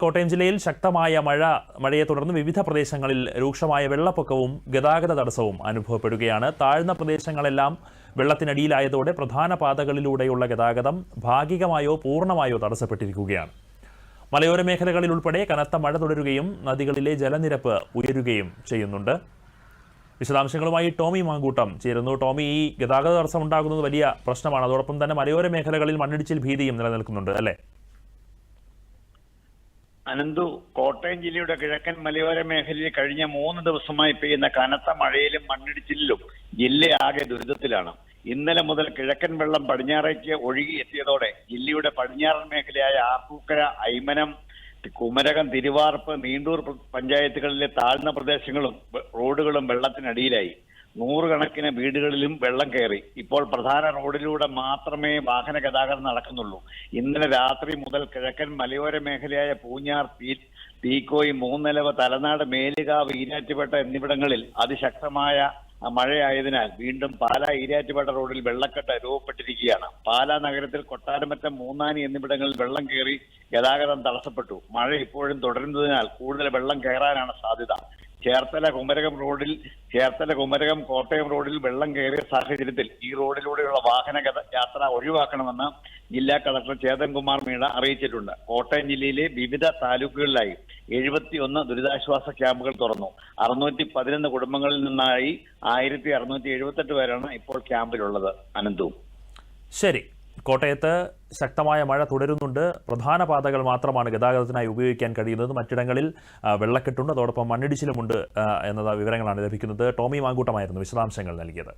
കോട്ടയം ജില്ലയിൽ ശക്തമായ മഴയെ തുടർന്ന് വിവിധ പ്രദേശങ്ങളിൽ രൂക്ഷമായ വെള്ളപ്പൊക്കവും ഗതാഗത തടസ്സവും അനുഭവപ്പെടുകയാണ്. താഴ്ന്ന പ്രദേശങ്ങളെല്ലാം വെള്ളത്തിനടിയിലായതോടെ പ്രധാന പാതകളിലൂടെയുള്ള ഗതാഗതം ഭാഗികമായോ പൂർണ്ണമായോ തടസ്സപ്പെട്ടിരിക്കുകയാണ്. മലയോര മേഖലകളിൽ ഉൾപ്പെടെ കനത്ത മഴ തുടരുകയും നദികളിലെ ജലനിരപ്പ് ഉയരുകയും ചെയ്യുന്നുണ്ട്. വിശദാംശങ്ങളുമായി ടോമി മാങ്കൂട്ടം ചേരുന്നു. ടോമി, ഈ ഗതാഗത തടസ്സം ഉണ്ടാകുന്നത് വലിയ പ്രശ്നമാണ്. അതോടൊപ്പം തന്നെ മലയോര മേഖലകളിൽ മണ്ണിടിച്ചിൽ ഭീതിയും നിലനിൽക്കുന്നുണ്ട്, അല്ലേ? അനന്തു, കോട്ടയം ജില്ലയുടെ കിഴക്കൻ മലയോര മേഖലയിൽ കഴിഞ്ഞ 3 ദിവസമായി പെയ്യുന്ന കനത്ത മഴയിലും മണ്ണിടിച്ചിലിലും ജില്ലയാകെ ദുരിതത്തിലാണ്. ഇന്നലെ മുതൽ കിഴക്കൻ വെള്ളം പടിഞ്ഞാറേക്ക് ഒഴുകി എത്തിയതോടെ ജില്ലയുടെ പടിഞ്ഞാറൻ മേഖലയായ ആർപ്പൂക്കര, ഐമനം, കുമരകം, തിരുവാർപ്പ്, നീണ്ടൂർ പഞ്ചായത്തുകളിലെ താഴ്ന്ന പ്രദേശങ്ങളും റോഡുകളും വെള്ളത്തിനടിയിലായി. 100 കണക്കിന് വീടുകളിലും വെള്ളം കയറി. ഇപ്പോൾ പ്രധാന റോഡിലൂടെ മാത്രമേ വാഹന ഗതാഗതം നടക്കുന്നുള്ളൂ. ഇന്നലെ രാത്രി മുതൽ കിഴക്കൻ മലയോര മേഖലയായ പൂഞ്ഞാർ, തീക്കോയി, മൂന്നലവ്, തലനാട്, മേലുകാവ്, ഈരാറ്റുപേട്ട എന്നിവിടങ്ങളിൽ അതിശക്തമായ മഴയായതിനാൽ വീണ്ടും പാലാ ഈരാറ്റുപേട്ട റോഡിൽ വെള്ളക്കെട്ട് രൂപപ്പെട്ടിരിക്കുകയാണ്. പാലാ നഗരത്തിൽ കൊട്ടാരമറ്റം, മൂന്നാനി എന്നിവിടങ്ങളിൽ വെള്ളം കയറി ഗതാഗതം തടസ്സപ്പെട്ടു. മഴ ഇപ്പോഴും തുടരുന്നതിനാൽ കൂടുതൽ വെള്ളം കയറാനാണ് സാധ്യത. ചേർത്തല കുമരകം കോട്ടയം റോഡിൽ വെള്ളം കയറിയ സാഹചര്യത്തിൽ ഈ റോഡിലൂടെയുള്ള വാഹന യാത്ര ഒഴിവാക്കണമെന്ന് ജില്ലാ കളക്ടർ ചേതൻകുമാർ മീണ അറിയിച്ചിട്ടുണ്ട്. കോട്ടയം ജില്ലയിലെ വിവിധ താലൂക്കുകളിലായി 71 ദുരിതാശ്വാസ ക്യാമ്പുകൾ തുറന്നു. 611 കുടുംബങ്ങളിൽ നിന്നായി 1678 പേരാണ് ഇപ്പോൾ ക്യാമ്പിലുള്ളത്. അനന്തു, ശരി. കോട്ടയത്ത് ശക്തമായ മഴ തുടരുന്നുണ്ട്. പ്രധാന പാതകൾ മാത്രമാണ് ഗതാഗതത്തിനായി ഉപയോഗിക്കാൻ കഴിയുന്നത്. മറ്റിടങ്ങളിൽ വെള്ളക്കെട്ടുണ്ട്, അതോടൊപ്പം മണ്ണിടിച്ചിലുമുണ്ട് എന്ന വിവരങ്ങളാണ് ലഭിക്കുന്നത്. ടോമി മാങ്കൂട്ടമായിരുന്നു വിശദാംശങ്ങൾ നൽകിയത്.